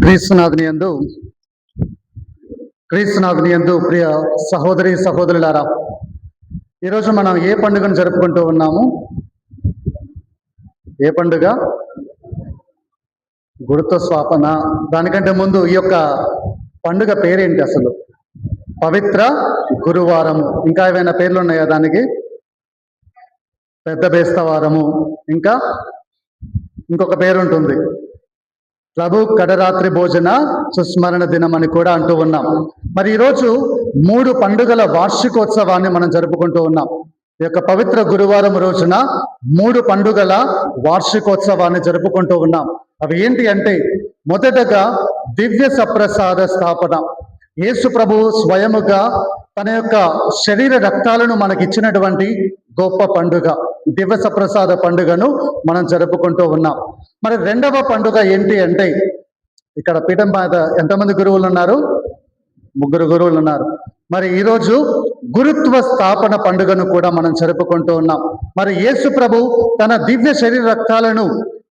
క్రీస్తునాథుని యందు ప్రియ సహోదరి సహోదరులారా, ఈరోజు మనం ఏ పండుగను జరుపుకుంటూ ఉన్నాము? ఏ పండుగ? గురుత్వస్వాపన. దానికంటే ముందు ఈ యొక్క పండుగ పేరేంటి అసలు? పవిత్ర గురువారము. ఇంకా ఏమైనా పేర్లు ఉన్నాయా దానికి? పెద్ద బేస్తవారము. ఇంకా ఇంకొక పేరు ఉంటుంది, ప్రభు కడరాత్రి భోజన సుస్మరణ దినం అని కూడా అంటూ ఉన్నాం. మరి ఈరోజు 3 పండుగల వార్షికోత్సవాన్ని మనం జరుపుకుంటూ ఉన్నాం. ఈ యొక్క పవిత్ర గురువారం రోజున 3 పండుగల వార్షికోత్సవాన్ని జరుపుకుంటూ ఉన్నాం. అవి ఏంటి అంటే, మొదటగా దివ్య సప్రసాద స్థాపన. యేసు ప్రభు స్వయముగా తన యొక్క శరీర రక్తాలను మనకిచ్చినటువంటి గొప్ప పండుగ దివ్య సప్రసాద పండుగను మనం జరుపుకుంటూ ఉన్నాం. మరి రెండవ పండుగ ఏంటి అంటే, ఇక్కడ పీఠం మీద ఎంతమంది గురువులు ఉన్నారు? 3 గురువులు ఉన్నారు. మరి ఈరోజు గురుత్వ స్థాపన పండుగను కూడా మనం జరుపుకుంటూ ఉన్నాం. మరి యేసు ప్రభు తన దివ్య శరీర రక్తాలను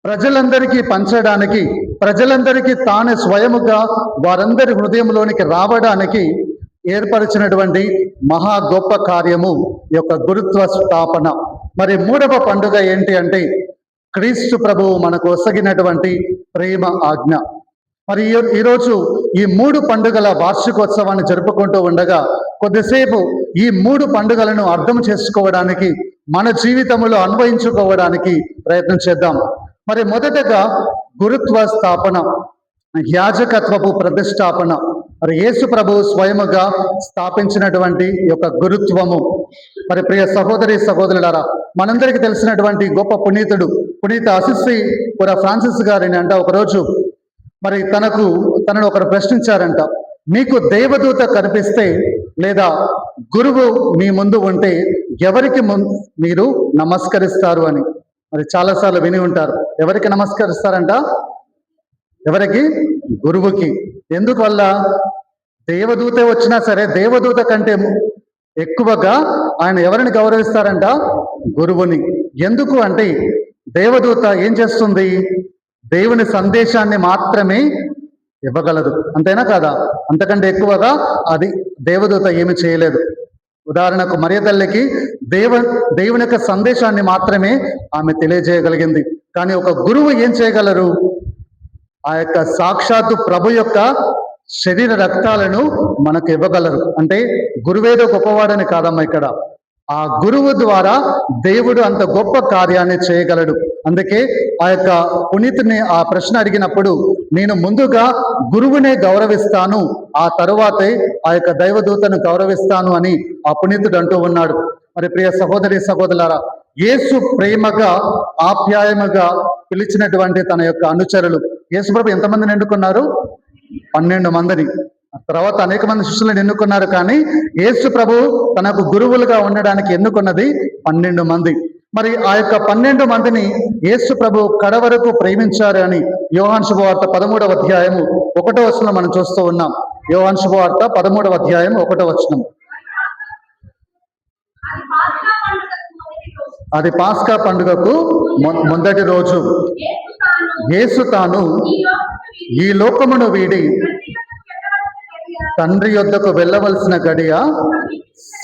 ప్రజలందరికీ పంచడానికి, ప్రజలందరికీ తానే స్వయముగా వారందరి హృదయంలోనికి రావడానికి ఏర్పరిచినటువంటి మహా గొప్ప కార్యము ఈ యొక్క గురుత్వ స్థాపన. మరి 3వ పండుగ ఏంటి అంటే, క్రీస్తు ప్రభువు మనకు ఒసగినటువంటి ప్రేమ ఆజ్ఞ. మరి ఈరోజు ఈ 3 పండుగల వార్షికోత్సవాన్ని జరుపుకుంటూ ఉండగా కొద్దిసేపు ఈ 3 పండుగలను అర్థం చేసుకోవడానికి, మన జీవితంలో అన్వయించుకోవడానికి ప్రయత్నం చేద్దాం. మరి మొదటగా గురుత్వ స్థాపన, యాజకత్వపు ప్రతిష్టాపన. మరి యేసు ప్రభు స్వయముగా స్థాపించినటువంటి యొక్క గురుత్వము. మరి ప్రియ సహోదరి సహోదరులారా, మనందరికీ తెలిసినటువంటి గొప్ప పునీతుడు పునీత అసిసి పుర ఫ్రాన్సిస్ గారిని అంట ఒకరోజు మరి తనను ఒకరు ప్రశ్నించారంట, మీకు దేవదూత కనిపిస్తే లేదా గురువు మీ ముందు ఉంటే ఎవరికి మీరు నమస్కరిస్తారు అని. మరి చాలాసార్లు విని ఉంటారు. ఎవరికి నమస్కరిస్తారంట? ఎవరికి? గురువుకి. ఎందువల్ల? దేవదూత వచ్చినా సరే దేవదూత కంటే ఎక్కువగా ఆయన ఎవరిని గౌరవిస్తారంట? గురువుని. ఎందుకు అంటే, దేవదూత ఏం చేస్తుంది? దేవుని సందేశాన్ని మాత్రమే ఇవ్వగలదు, అంతేనా కాదా? అంతకంటే ఎక్కువగా అది దేవదూత ఏమి చేయలేదు. ఉదాహరణకు మరియ తల్లికి దేవుని యొక్క సందేశాన్ని మాత్రమే ఆమె తెలియజేయగలిగింది. కానీ ఒక గురువు ఏం చేయగలరు? ఆ యొక్క సాక్షాత్తు ప్రభు యొక్క శరీర రక్తాలను మనకు ఇవ్వగలరు. అంటే గురువేదో గొప్పవాడని కాదమ్మా, ఇక్కడ ఆ గురువు ద్వారా దేవుడు అంత గొప్ప కార్యాన్ని చేయగలడు. అందుకే ఆ యొక్క పునీతుని ఆ ప్రశ్న అడిగినప్పుడు, నేను ముందుగా గురువునే గౌరవిస్తాను, ఆ తరువాతే ఆ యొక్క దైవదూతను గౌరవిస్తాను అని ఆ పునీతుడు అంటూ ఉన్నాడు. మరి ప్రియ సహోదరి సహోదరులారా, యేసు ప్రేమగా ఆప్యాయముగా పిలిచినటువంటి తన యొక్క అనుచరులు, యేసు ప్రభు ఎంతమందిని ఎన్నుకున్నారు? 12 మందిని. తర్వాత అనేక మంది శిష్యులను ఎన్నుకున్నారు. కానీ యేసు ప్రభు తనకు గురువులుగా ఉండడానికి ఎన్నుకున్నది 12 మంది. మరి ఆ యొక్క 12 మందిని యేసు ప్రభు కడవరకు ప్రేమించారు అని యోహాను శుభవార్త 13వ అధ్యాయము 1వ వచనం మనం చూస్తూ ఉన్నాం. యోహాను శుభవార్త 13వ అధ్యాయం 1వ వచనం. అది పాస్కా పండుగకు మొదటి రోజు. యేసు తాను ఈ లోకమును వీడి తండ్రి యొద్దకు వెళ్ళవలసిన గడియ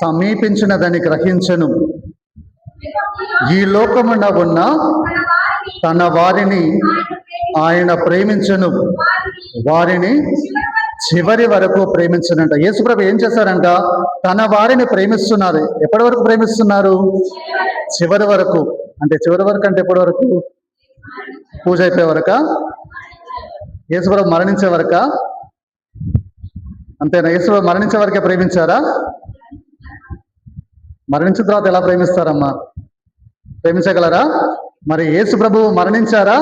సమీపించినదని గ్రహించెను. ఈ లోకమున ఉన్న తన వారిని ఆయన ప్రేమించెను, వారిని చివరి వరకు ప్రేమించనంట. యేసుప్రభు ఏం చేశారంట? తన వారిని ప్రేమిస్తున్నారు. ఎప్పటి వరకు ప్రేమిస్తున్నారు? చివరి వరకు. అంటే చివరి వరకు అంటే ఎప్పటి వరకు? పూజ అయిపోయే వరక? యేసుప్రభు మరణించే వరక? అంతేనా? యేసుప్రభు మరణించే వరకే ప్రేమించారా? మరణించిన తర్వాత ఎలా ప్రేమిస్తారమ్మా? ప్రేమించగలరా? మరి యేసు ప్రభువు మరణించారా?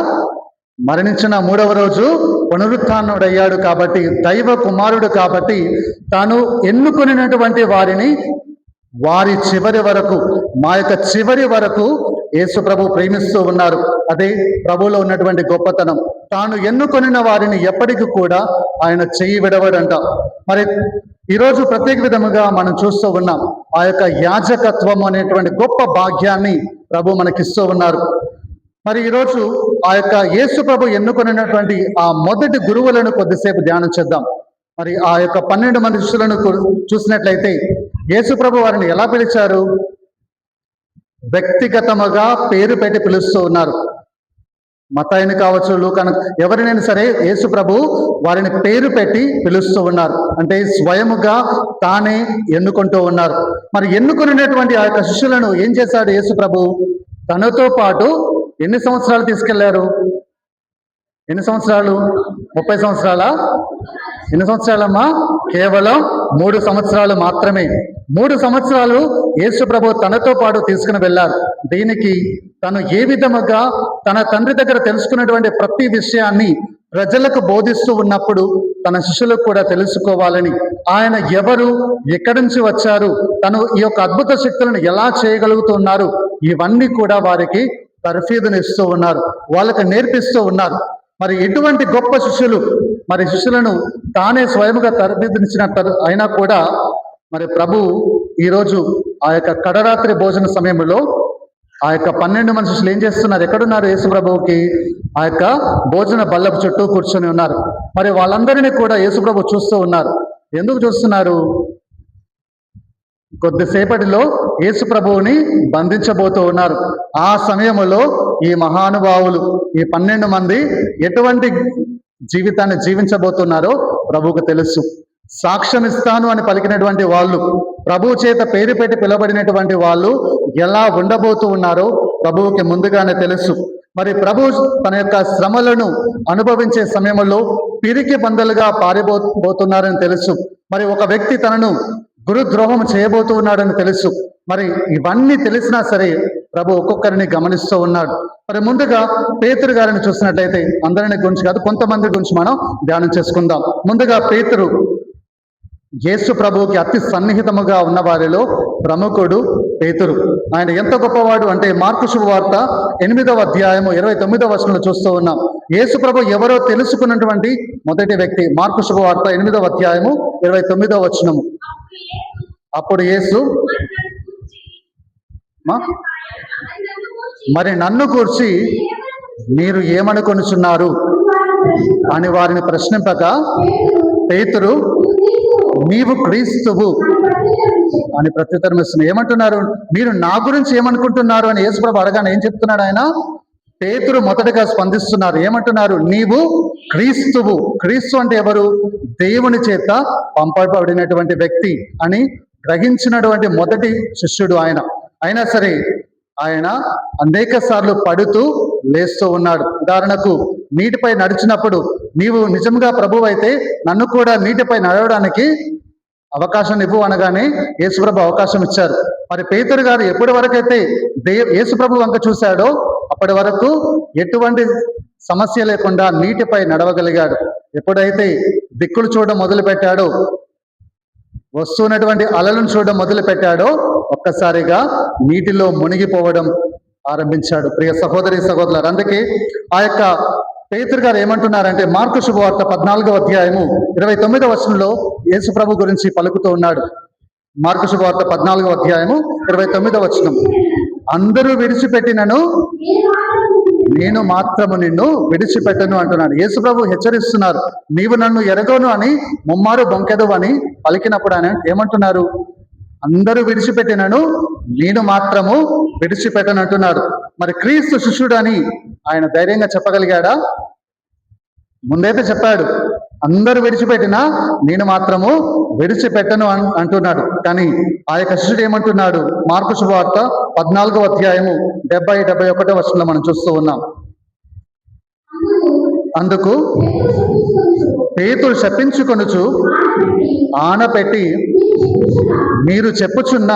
మరణించిన 3వ రోజు పునరుత్థానుడయ్యాడు. కాబట్టి దైవ కుమారుడు కాబట్టి తాను ఎన్నుకొనినటువంటి వారిని వారి చివరి వరకు, మా యొక్క చివరి వరకు యేసు ప్రభు ప్రేమిస్తూ ఉన్నారు. అదే ప్రభువులో ఉన్నటువంటి గొప్పతనం. తాను ఎన్నుకొనిన వారిని ఎప్పటికీ కూడా ఆయన చెయ్యి విడవడంట. మరి ఈరోజు ప్రత్యేక విధముగా మనం చూస్తూ ఉన్నాం, ఆ యొక్క యాజకత్వం అనేటువంటి గొప్ప భాగ్యాన్ని ప్రభు మనకిస్తూ ఉన్నారు. మరి ఈరోజు ఆ యొక్క యేసు ప్రభు ఎన్నుకొనినటువంటి ఆ మొదటి గురువులను కొద్దిసేపు ధ్యానం చేద్దాం. మరి ఆ యొక్క 12 మంది శిష్యులను చూసినట్లయితే యేసు ప్రభు వారిని ఎలా పిలిచారు? వ్యక్తిగతముగా పేరు పెట్టి పిలుస్తూ ఉన్నారు. మత్తాయిని కావచ్చు, లూకాను, ఎవరినైనా సరే యేసు ప్రభు వారిని పేరు పెట్టి పిలుస్తూ ఉన్నారు. అంటే స్వయముగా తానే ఎన్నుకుంటూ ఉన్నారు. మరి ఎన్నుకున్నటువంటి ఆ యొక్క శిష్యులను ఏం చేశాడు యేసు ప్రభు? తనతో పాటు ఎన్ని సంవత్సరాలు తీసుకెళ్లారు? ఎన్ని సంవత్సరాలు? 30 సంవత్సరాలా? ఎన్ని సంవత్సరాలమ్మా? కేవలం 3 సంవత్సరాలు మాత్రమే. 3 సంవత్సరాలు యేసు ప్రభు తనతో పాటు తీసుకుని వెళ్ళారు. దీనికి తను ఏ విధముగా తన తండ్రి దగ్గర తెలుసుకున్నటువంటి ప్రతి విషయాన్ని ప్రజలకు బోధిస్తూ ఉన్నప్పుడు తన శిష్యులకు కూడా తెలుసుకోవాలని, ఆయన ఎవరు, ఎక్కడి నుంచి వచ్చారు, తను ఈ యొక్క అద్భుత శక్తులను ఎలా చేయగలుగుతున్నారు, ఇవన్నీ కూడా వారికి తర్ఫీదునిస్తూ ఉన్నారు, వాళ్ళకి నేర్పిస్తూ ఉన్నారు. మరి ఎటువంటి గొప్ప శిష్యులు, మరి శిష్యులను తానే స్వయముగా తర్ఫీదునిచ్చిన అయినా కూడా మరి ప్రభు ఈరోజు ఆ యొక్క కడరాత్రి భోజన సమయంలో ఆ యొక్క 12 మంది శిష్యులు ఏం చేస్తున్నారు? ఎక్కడున్నారు? యేసు ప్రభువుకి ఆ యొక్క భోజన బల్లపు చుట్టూ కూర్చొని ఉన్నారు. మరి వాళ్ళందరినీ కూడా యేసు ప్రభు చూస్తూ ఉన్నారు. ఎందుకు చూస్తున్నారు? కొద్దిసేపటిలో యేసు ప్రభువుని బంధించబోతూ ఉన్నారు. ఆ సమయంలో ఈ మహానుభావులు, ఈ 12 మంది ఎటువంటి జీవితాన్ని జీవించబోతున్నారో ప్రభువుకు తెలుసు. సాక్ష్యం ఇస్తాను అని పలికినటువంటి వాళ్ళు, ప్రభువు చేత పేరు పెట్టి పిలువబడినటువంటి వాళ్ళు ఎలా ఉండబోతూ ఉన్నారో ప్రభువుకి ముందుగానే తెలుసు. మరి ప్రభు తన యొక్క శ్రమలను అనుభవించే సమయంలో పిరికి బందలుగా పారిపోతున్నారని తెలుసు. మరి ఒక వ్యక్తి తనను గురుద్రోహం చేయబోతూ ఉన్నాడని తెలుసు. మరి ఇవన్నీ తెలిసినా సరే ప్రభు ఒక్కొక్కరిని గమనిస్తూ ఉన్నాడు. మరి ముందుగా పేతురు గారిని చూసినట్లయితే, అందరిని గురించి కాదు, కొంతమంది గురించి మనం ధ్యానం చేసుకుందాం. ముందుగా పేతురు యేసు ప్రభువుకి అతి సన్నిహితముగా ఉన్న వారిలో ప్రముఖుడు పేతురు. ఆయన ఎంత గొప్పవాడు అంటే మార్కు శుభవార్త 8వ అధ్యాయము 29వ వచనంలో చూస్తూ ఉన్నాం. యేసు ప్రభు ఎవరో తెలుసుకున్నటువంటి మొదటి వ్యక్తి. మార్కు శుభవార్త 8వ అధ్యాయము 29వ వచనము. అప్పుడు యేసు, మరి నన్ను గూర్చి మీరు ఏమనుకొనుచున్నారు అని వారిని ప్రశ్నింపగా పేతురు, నీవు క్రీస్తువు అని ప్రత్యుత్తరం ఇస్తున్నారు. ఏమంటున్నారు? మీరు నా గురించి ఏమనుకుంటున్నారు అని యేసుప్రభు అడగానే ఏం చెప్తున్నాడు ఆయన? పేతురు మొదటగా స్పందిస్తున్నారు. ఏమంటున్నారు? నీవు క్రీస్తువు. క్రీస్తు అంటే ఎవరు? దేవుని చేత పంపబడినటువంటి వ్యక్తి అని గ్రహించినటువంటి మొదటి శిష్యుడు ఆయన. అయినా సరే ఆయన అనేక సార్లు పడుతూ లేస్తూ ఉన్నాడు. ఉదాహరణకు నీటిపై నడిచినప్పుడు, నీవు నిజంగా ప్రభువు అయితే నన్ను కూడా నీటిపై నడవడానికి అవకాశం ఇవ్వు అనగానే యేసుప్రభు అవకాశం ఇచ్చారు. మరి పేతురు గారు ఎప్పటి వరకైతే యేసుప్రభు వంక చూశాడో అప్పటి వరకు ఎటువంటి సమస్య లేకుండా నీటిపై నడవగలిగాడు. ఎప్పుడైతే దిక్కులు చూడడం మొదలు పెట్టాడో, వస్తున్నటువంటి అలలను చూడడం మొదలు పెట్టాడో ఒక్కసారిగా నీటిలో మునిగిపోవడం ఆరంభించాడు. ప్రియ సహోదరి సహోదరులు, అందుకే ఆ యొక్క పేతురు గారు ఏమంటున్నారంటే మార్కు శుభవార్త 14వ అధ్యాయము 29వ వచనంలో యేసు ప్రభు గురించి పలుకుతూ ఉన్నాడు. మార్కు శుభవార్త 14వ అధ్యాయము 29వ వచనం. అందరూ విడిచిపెట్టినను నేను మాత్రము నిన్ను విడిచిపెట్టను అంటున్నాడు. యేసు ప్రభు హెచ్చరిస్తున్నారు. నీవు నన్ను ఎరగను అని ముమ్మారు బొంకెదు అని పలికినప్పుడు ఆయన ఏమంటున్నారు? అందరూ విడిచిపెట్టినను నేను మాత్రము విడిచిపెట్టను అంటున్నాడు. మరి క్రీస్తు శిష్యుడు అని ఆయన ధైర్యంగా చెప్పగలిగాడా? ముందైతే చెప్పాడు, అందరూ విడిచిపెట్టినా నేను మాత్రము విడిచిపెట్టను అంటున్నాడు. కానీ ఆ యొక్క శిష్యుడు ఏమంటున్నాడు? మార్కు శుభవార్త 14వ అధ్యాయము 70-71 వచనంలో మనం చూస్తూ ఉన్నాం. అందుకు పేతురు శపించుకొనుచు ఆనపెట్టి, మీరు చెప్పుచున్న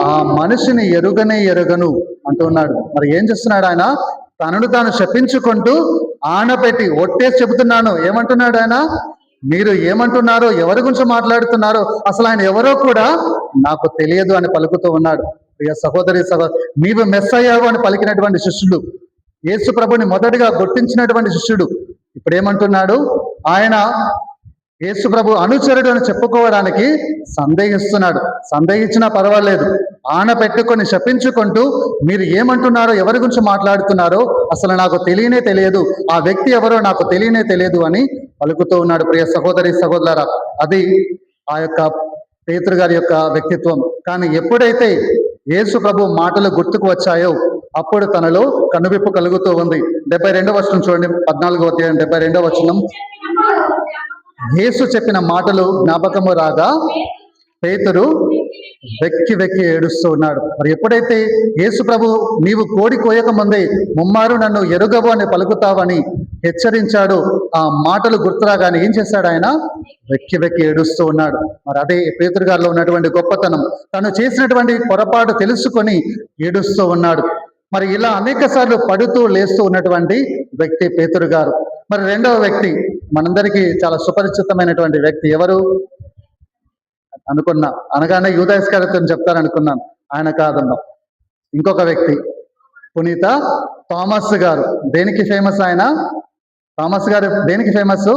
ఆ మనిషిని ఎరుగను అంటున్నాడు. మరి ఏం చేస్తున్నాడు ఆయన? తనను తాను శపించుకుంటూ ఆనపెట్టి ఒట్టేసి చెబుతున్నాను. ఏమంటున్నాడు ఆయన? మీరు ఏమంటున్నారో, ఎవరి గురించి మాట్లాడుతున్నారో, అసలు ఆయన ఎవరో కూడా నాకు తెలియదు అని పలుకుతూ ఉన్నాడు. ప్రియ సహోదరి నీవు మెస్సయ్యావు అని పలికినటువంటి శిష్యుడు, యేసు ప్రభుని మొదటిగా గుర్తించినటువంటి శిష్యుడు ఇప్పుడు ఏమంటున్నాడు? ఆయన యేసు ప్రభు అనుచరుడు అని చెప్పుకోవడానికి సందేహిస్తున్నాడు. సందేహించినా పర్వాలేదు, ఆన పెట్టుకొని శపించుకుంటూ మీరు ఏమంటున్నారో, ఎవరి గురించి మాట్లాడుతున్నారో అసలు నాకు తెలియనే తెలియదు, ఆ వ్యక్తి ఎవరో నాకు తెలియనే తెలియదు అని పలుకుతూ ఉన్నాడు. ప్రియ సహోదరి సహోదరులారా, అది ఆ యొక్క పేతురు గారి యొక్క వ్యక్తిత్వం. కానీ ఎప్పుడైతే యేసు ప్రభు మాటలు గుర్తుకు వచ్చాయో అప్పుడు తనలో కనువిప్పు కలుగుతూ ఉంది. 72వ వచనం చూడండి, 14వ అధ్యాయం 72వ వచనం. యేసు చెప్పిన మాటలు జ్ఞాపకము రాగా పేతురు వెక్కి వెక్కి ఏడుస్తూ ఉన్నాడు. మరి ఎప్పుడైతే యేసు ప్రభు నీవు కోడి కోయక ముందే ముమ్మారు నన్ను ఎరుగవు అని పలుకుతావని హెచ్చరించాడు, ఆ మాటలు గుర్తురాగానే ఏం చేశాడు? ఆయన వెక్కి వెక్కి ఏడుస్తూ ఉన్నాడు. మరి అదే పేతురు గారిలో ఉన్నటువంటి గొప్పతనం. తను చేసినటువంటి పొరపాటు తెలుసుకొని ఏడుస్తూ ఉన్నాడు. మరి ఇలా అనేక సార్లు పడుతూ లేస్తూ ఉన్నటువంటి వ్యక్తి పేతురు గారు. మరి రెండవ వ్యక్తి మనందరికీ చాలా సుపరిచితమైనటువంటి వ్యక్తి ఎవరు అనుకున్నా, అనగానే యూదా ఇస్కరియోతు చెప్తారనుకున్నాను. ఆయన కాదన్నా, ఇంకొక వ్యక్తి పునీత థామస్ గారు. దేనికి ఫేమస్ ఆయన? థామస్ గారు దేనికి ఫేమస్?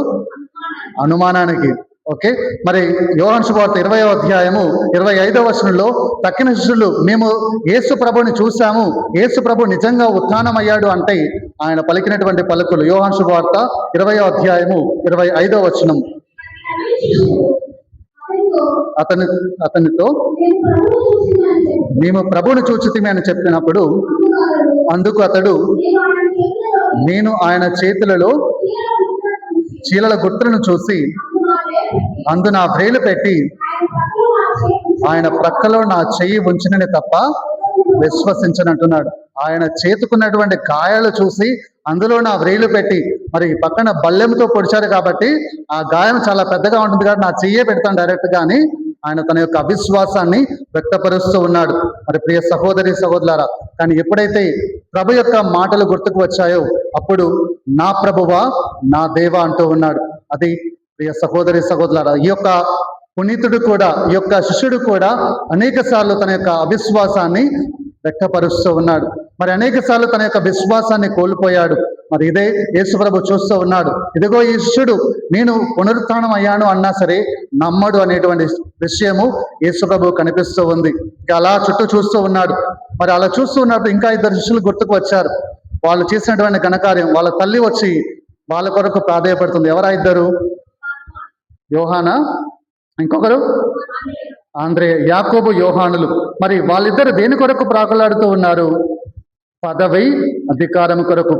అనుమానానికి. ఓకే, మరి యోహాను సువార్త 20వ అధ్యాయము 25వ వచనంలో తక్కిన శిష్యులు మేము యేసు ప్రభుని చూసాము, యేసు ప్రభు నిజంగా ఉత్థానమయ్యాడు అంటే ఆయన పలికినటువంటి పలుకులు. యోహాను సువార్త 20వ అధ్యాయము 25వ వచనం. అతనితో మేము ప్రభుని చూచితిమి అని చెప్పినప్పుడు అందుకు అతడు నేను ఆయన చేతులలో చీలల గుర్తులను చూసి అందు నా వ్రేలు పెట్టి ఆయన ప్రక్కలో నా చెయ్యి ఉంచినని తప్ప విశ్వసించనంటున్నాడు. ఆయన చేతుకున్నటువంటి గాయాలు చూసి అందులో నా వ్రేలు పెట్టి, మరి పక్కన బల్లెంతో పొడిచారు కాబట్టి ఆ గాయం చాలా పెద్దగా ఉంటుంది కాబట్టి నా చెయ్యే పెడతాను డైరెక్ట్ గా అని ఆయన తన యొక్క అవిశ్వాసాన్ని వ్యక్తపరుస్తూ ఉన్నాడు. మరి ప్రియ సహోదరి సహోదరులారా, కానీ ఎప్పుడైతే ప్రభు యొక్క మాటలు గుర్తుకు వచ్చాయో అప్పుడు నా ప్రభువా నా దేవా అంటూ ఉన్నాడు. అది ప్రియ సహోదరి సహోదరులారా, ఈ యొక్క పునీతుడు కూడా, ఈ యొక్క శిష్యుడు కూడా అనేక సార్లు తన యొక్క అవిశ్వాసాన్ని వ్యక్తపరుస్తూ ఉన్నాడు. మరి అనేక సార్లు తన యొక్క విశ్వాసాన్ని కోల్పోయాడు. మరి ఇదే యేసుప్రభు చూస్తూ ఉన్నాడు. ఇదిగో ఈ శిష్యుడు నేను పునరుత్థానం అయ్యాను అన్నా సరే నమ్మడు అనేటువంటి విషయము యేసుప్రభు కనిపిస్తూ ఉంది. ఇక అలా చుట్టూ చూస్తూ ఉన్నాడు. మరి అలా చూస్తూ ఉన్నప్పుడు ఇంకా ఇద్దరు శిష్యులు గుర్తుకు వచ్చారు. వాళ్ళు చేసినటువంటి ఘనకార్యం. వాళ్ళ తల్లి వచ్చి వాళ్ళ కొరకు ప్రాధేయపడుతుంది. ఎవరా ఇద్దరు? యోహానా, ఇంకొకరు ఆంద్రే, యాకోబు, యోహానులు. మరి వాళ్ళిద్దరు దేని కొరకు ప్రాకులాడుతూ ఉన్నారు? పదవి, అధికారం కొరకు.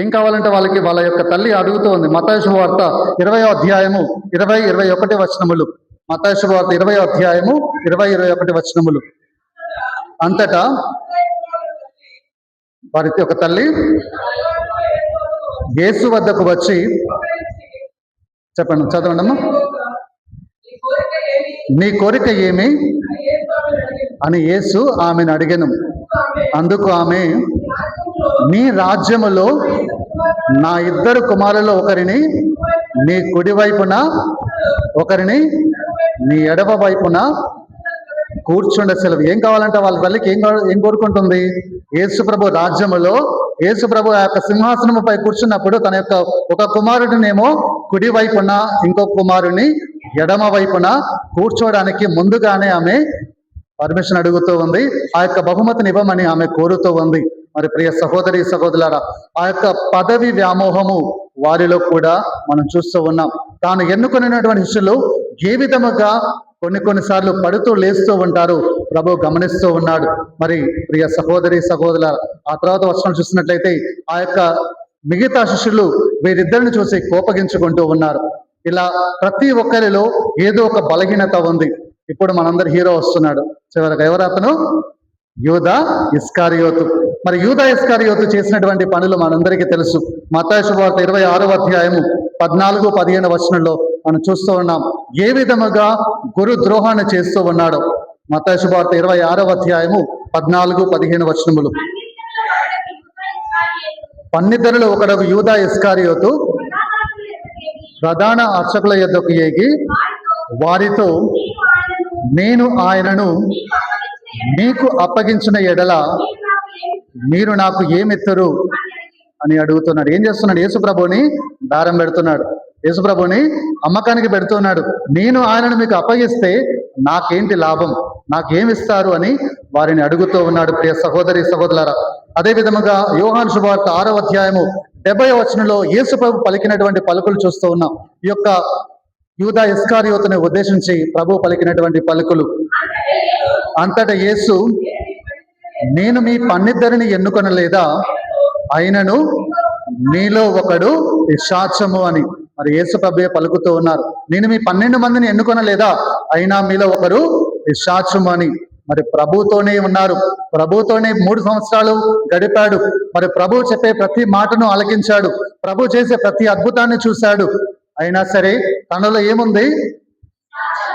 ఏం కావాలంటే వాళ్ళకి వాళ్ళ యొక్క తల్లి అడుగుతూ ఉంది. మత్తయి శుభవార్త 20వ అధ్యాయము 20-21 వచనములు. మత్తయి శుభవార్త 20వ అధ్యాయము 20-21 వచనములు. అంతటా వారి యొక్క తల్లి యేసు వద్దకు వచ్చి, చెప్పండి, చదవండి అమ్మా. నీ కోరిక ఏమి అని యేసు ఆమెను అడిగెను. అందుకు ఆమె, నీ రాజ్యములో నా ఇద్దరు కుమారులలో ఒకరిని నీ కుడి వైపున ఒకరిని నీ ఎడమ వైపున కూర్చుండే సెలవు. ఏం కావాలంటే వాళ్ళ తల్లికి ఏం కోరుకుంటుంది? యేసు ప్రభు రాజ్యములో యేసు ప్రభు ఆ యొక్క సింహాసనముపై కూర్చున్నప్పుడు తన యొక్క ఒక కుమారుడినేమో కుడి వైపున, ఇంకొక కుమారుని ఎడమ వైపున కూర్చోవడానికి ముందుగానే ఆమె పర్మిషన్ అడుగుతూ ఉంది. ఆ యొక్క బహుమతిని ఇవ్వమని ఆమె కోరుతూ ఉంది. మరి ప్రియ సహోదరి సహోదరులారా, ఆ యొక్క పదవి వ్యామోహము వారిలో కూడా మనం చూస్తూ ఉన్నాం. తాను ఎన్నుకున్నటువంటి శిష్యులు ఏ విధముగా కొన్నిసార్లు పడుతూ లేస్తూ ఉంటారు ప్రభు గమనిస్తూ ఉన్నాడు. మరి ప్రియ సహోదరి సహోదరులారా, ఆ తర్వాత వచనం చూసినట్లయితే ఆ యొక్క మిగతా శిష్యులు వీరిద్దరిని చూసి కోపగించుకుంటూ ఉన్నారు. ఇలా ప్రతి ఒక్కరిలో ఏదో ఒక బలహీనత ఉంది. ఇప్పుడు మనందరి హీరో వస్తున్నాడు చివరికి. ఎవరు అతను? యూదా ఇస్కరియోతు. మరి యూదా ఇస్కరియోతు చేసినటువంటి పనులు మనందరికీ తెలుసు. మత్తయి శుభవార్త 26వ అధ్యాయము 14-15 వచనంలో మనం చూస్తూ ఉన్నాం ఏ విధముగా గురు ద్రోహాన్ని చేస్తూ ఉన్నాడో. మత్తయి శుభవార్త 26వ అధ్యాయము 14-15 వచనములు. పన్నిద్దరిలో ఒకడు యూదా ఇస్కరియోతు ప్రధాన అర్చకుల యొద్దకు ఏగి వారితో, నేను ఆయనను మీకు అప్పగించిన ఎడల మీరు నాకు ఏమిత్తరు అని అడుగుతున్నాడు. ఏం చేస్తున్నాడు? యేసు ప్రభుని దారం పెడుతున్నాడు. యేసుప్రభుని అమ్మకానికి పెడుతున్నాడు. నేను ఆయనను మీకు అప్పగిస్తే నాకేంటి లాభం, నాకేమిస్తారు అని వారిని అడుగుతూ ఉన్నాడు. ప్రియ సహోదరి సహోదరులారా, అదే విధముగా యోహాను శుభవార్త 6వ అధ్యాయము 70వ వచనంలో యేసుప్రభు పలికినటువంటి పలుకులు చూస్తూ ఉన్నాం. ఈ యొక్క యూదా ఇస్కారియోతుని ఉద్దేశించి ప్రభు పలికినటువంటి పలుకులు. అంతటా యేసు, నేను మీ పన్నిద్దరిని ఎన్నుకొనలేదా, అయినను మీలో ఒకడు పిశాచము అని మరి యేసు ప్రభువే పలుకుతూ ఉన్నారు. నేను మీ 12 మందిని ఎన్నుకొనలేదా, అయినా మీలో ఒకరు పిశాచము అని. మరి ప్రభుతోనే ఉన్నారు, ప్రభుతోనే 3 సంవత్సరాలు గడిపాడు. మరి ప్రభు చెప్పే ప్రతి మాటను ఆలకించాడు, ప్రభు చేసే ప్రతి అద్భుతాన్ని చూశాడు. అయినా సరే తనలో ఏముంది,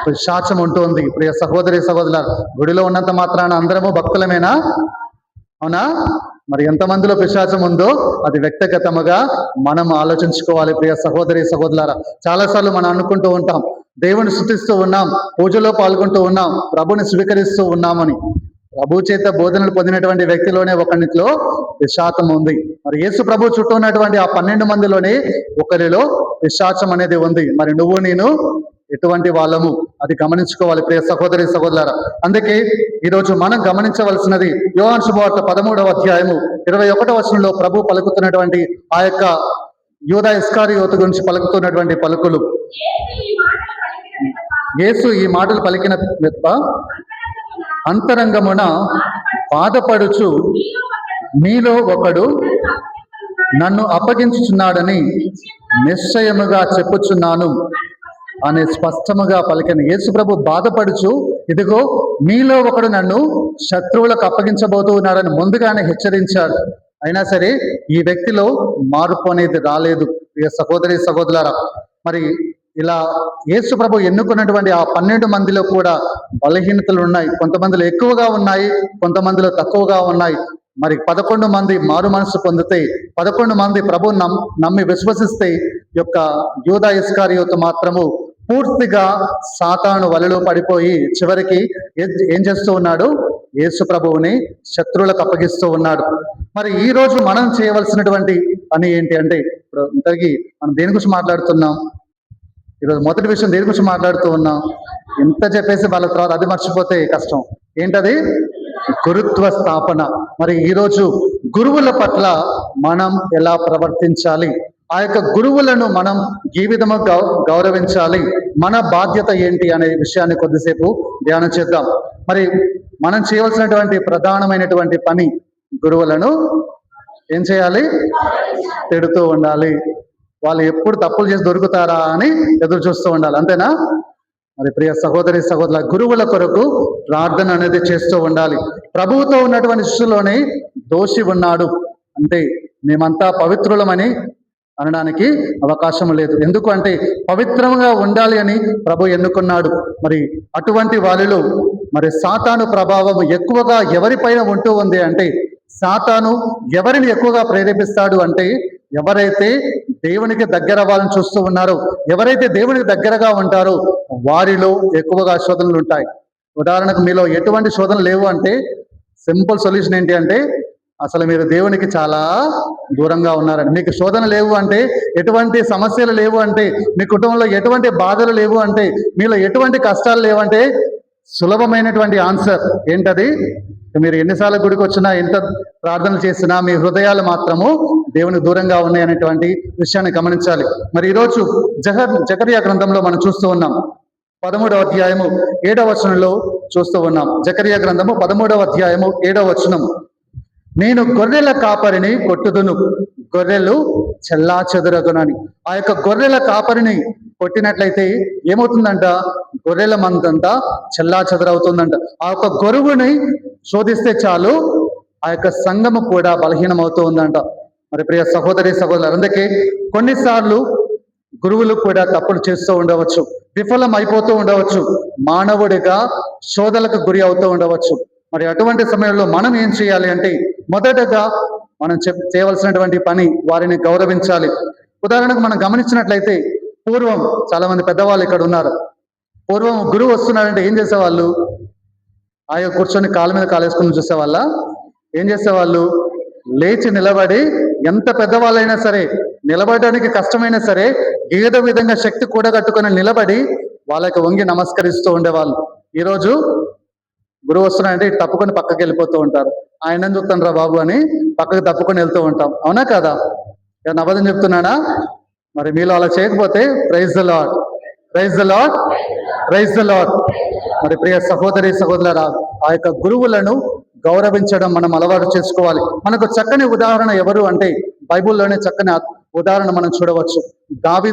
పిశాచం ఉంటుంది. ప్రియ సహోదరి సహోదరుల, గుడిలో ఉన్నంత మాత్రాన అందరము భక్తులమేనా? అవునా? మరి ఎంతమందిలో పిశాచం ఉందో అది వ్యక్తిగతముగా మనం ఆలోచించుకోవాలి. ప్రియ సహోదరి సహోదరులారా, చాలాసార్లు మనం అనుకుంటూ ఉంటాం, దేవుని స్తుతిస్తూ ఉన్నాం, పూజలో పాల్గొంటూ ఉన్నాం, ప్రభుని స్వీకరిస్తూ ఉన్నామని. ప్రభు చేత బోధనలు పొందినటువంటి వ్యక్తిలోనే ఒకరిలో పిశాచం ఉంది. మరి యేసు ప్రభు చుట్టూ ఉన్నటువంటి ఆ 12 మందిలోనే ఒకరిలో పిశాచం అనేది ఉంది. మరి నువ్వు నేను ఎటువంటి వాళ్ళము అది గమనించుకోవాలి ప్రియ సహోదరి సహోదరులారా. అందుకే ఈరోజు మనం గమనించవలసినది యోహాను శుభవార్త 13వ అధ్యాయము 21వ వచనంలో ప్రభు పలుకుతున్నటువంటి ఆ యొక్క యూదా ఇస్కారియోతు గురించి పలుకుతున్నటువంటి పలుకులు. యేసు ఈ మాటలు పలికిన పిదప అంతరంగమున బాధపడుచు, మీలో ఒకడు నన్ను అప్పగించుచున్నాడని నిశ్చయముగా చెప్పుచున్నాను అని స్పష్టముగా పలికిన యేసు ప్రభు బాధపడుచు, ఇదిగో మీలో ఒకడు నన్ను శత్రువులకు అప్పగించబోతూ ఉన్నాడని ముందుగానే హెచ్చరించాడు. అయినా సరే ఈ వ్యక్తిలో మార్పు అనేది రాలేదు. ఇక సహోదరి సహోదరులారా, మరి ఇలా యేసు ప్రభు ఎన్నుకున్నటువంటి ఆ 12 మందిలో కూడా బలహీనతలు ఉన్నాయి. కొంతమందిలో ఎక్కువగా ఉన్నాయి, కొంతమందిలో తక్కువగా ఉన్నాయి. మరి 11 మంది మారు మనసు పొందితే, 11 మంది ప్రభు నమ్మి విశ్వసిస్తే, యొక్క యూదా ఇస్కారియోతు మాత్రము పూర్తిగా సాతాను వలలో పడిపోయి చివరికి ఏం చేస్తూ ఉన్నాడు, యేసు ప్రభువుని శత్రువులకు అప్పగిస్తూ ఉన్నాడు. మరి ఈ రోజు మనం చేయవలసినటువంటి పని ఏంటి అంటే, ఇప్పుడు ఇంతకీ మనం దేని గురించి మాట్లాడుతున్నాం? ఈరోజు మొదటి విషయం దేని గురించి మాట్లాడుతూ ఉన్నాం? ఇంత చెప్పేసి వాళ్ళ తర్వాత అది మర్చిపోతే కష్టం. ఏంటది? గురుత్వ స్థాపన. మరి ఈరోజు గురువుల పట్ల మనం ఎలా ప్రవర్తించాలి, ఆ యొక్క గురువులను మనం ఏ విధంగా గౌరవించాలి, మన బాధ్యత ఏంటి అనే విషయాన్ని కొద్దిసేపు ధ్యానం చేద్దాం. మరి మనం చేయవలసినటువంటి ప్రధానమైనటువంటి పని, గురువులను ఏం చేయాలి? తిడుతూ ఉండాలి. వాళ్ళు ఎప్పుడు తప్పులు చేసి దొరుకుతారా అని ఎదురు చూస్తూ ఉండాలి. అంతేనా? మరి ప్రియ సహోదరి సహోదరుల, గురువుల కొరకు ప్రార్థన అనేది చేస్తూ ఉండాలి. ప్రభువుతో ఉన్నటువంటి శిష్యులోనే దోషి ఉన్నాడు అంటే మేమంతా పవిత్రులమని అనడానికి అవకాశం లేదు. ఎందుకు అంటే పవిత్రంగా ఉండాలి అని ప్రభు ఎన్నుకున్నాడు. మరి అటువంటి వారిలో మరి సాతాను ప్రభావం ఎక్కువగా ఎవరిపైన ఉంటూ ఉంది అంటే, సాతాను ఎవరిని ఎక్కువగా ప్రేరేపిస్తాడు అంటే, ఎవరైతే దేవునికి దగ్గర అవ్వాలని చూస్తూ ఉన్నారో, ఎవరైతే దేవునికి దగ్గరగా ఉంటారో వారిలో ఎక్కువగా శోధనలు ఉంటాయి. ఉదాహరణకు మీలో ఎటువంటి శోధనలు లేవు అంటే సింపుల్ సొల్యూషన్ ఏంటి అంటే, అసలు మీరు దేవునికి చాలా దూరంగా ఉన్నారని. మీకు శోధన లేవు అంటే, ఎటువంటి సమస్యలు లేవు అంటే, మీ కుటుంబంలో ఎటువంటి బాధలు లేవు అంటే, మీలో ఎటువంటి కష్టాలు లేవంటే సులభమైనటువంటి ఆన్సర్ ఏంటది? మీరు ఎన్నిసార్లు గుడికి వచ్చినా, ఎంత ప్రార్థనలు చేసినా మీ హృదయాలు మాత్రము దేవునికి దూరంగా ఉన్నాయి అనేటువంటి విషయాన్ని గమనించాలి. మరి ఈరోజు జకర్యా గ్రంథంలో మనం చూస్తూ ఉన్నాం. 13వ అధ్యాయము 7వ వచనంలో చూస్తూ ఉన్నాం. జకర్యా గ్రంథము 13వ అధ్యాయము 7వ వచనం. నేను గొర్రెల కాపరిని కొట్టుదును, గొర్రెలు చెల్లా చెదరగునని. ఆ యొక్క గొర్రెల కాపరిని కొట్టినట్లయితే ఏమవుతుందంట? గొర్రెల మందంతా చెల్లా చెదరవుతుందంట. ఆ యొక్క గొరువుని శోధిస్తే చాలు ఆ యొక్క సంఘము కూడా బలహీనం అవుతూ ఉందంట. మరి ప్రియ సహోదరి సహోదరులు, అందుకే కొన్నిసార్లు గురువులు కూడా తప్పులు చేస్తూ ఉండవచ్చు, విఫలం అయిపోతూ ఉండవచ్చు, మానవుడిగా శోధనలకు గురి అవుతూ ఉండవచ్చు. మరి అటువంటి సమయంలో మనం ఏం చేయాలి అంటే, మొదటగా మనం చేయవలసినటువంటి పని వారిని గౌరవించాలి. ఉదాహరణకు మనం గమనించినట్లయితే, పూర్వం చాలా మంది పెద్దవాళ్ళు ఇక్కడ ఉన్నారు. పూర్వం గురువు వస్తున్నారంటే ఏం చేసేవాళ్ళు? ఆయన కూర్చొని కాళ్ళ మీద కాలేసుకుని చూసేవాళ్ళ? ఏం చేసేవాళ్ళు? లేచి నిలబడి, ఎంత పెద్దవాళ్ళైనా సరే, నిలబడడానికి కష్టమైనా సరే, ఏదో విధంగా శక్తి కూడగట్టుకొని నిలబడి వాళ్ళకి వంగి నమస్కరిస్తూ ఉండేవాళ్ళు. ఈరోజు గురువు వస్తున్నాడంటే ఇటు తప్పుకొని పక్కకి వెళ్ళిపోతూ ఉంటారు. ఆయన చూస్తాను రా బాబు అని పక్కకు తప్పుకొని వెళ్తూ ఉంటాం. అవునా కదా? నేను అబద్ధం చెప్తున్నానా? మరి మీలో అలా చేయకపోతే praise the Lord, praise the Lord, praise the Lord. మరి ప్రియ సహోదరి సహోదరులారా, ఆ యొక్క గురువులను గౌరవించడం మనం అలవాటు చేసుకోవాలి. మనకు చక్కని ఉదాహరణ ఎవరు అంటే బైబిల్లోనే చక్కని ఉదాహరణ మనం చూడవచ్చు. దావీదు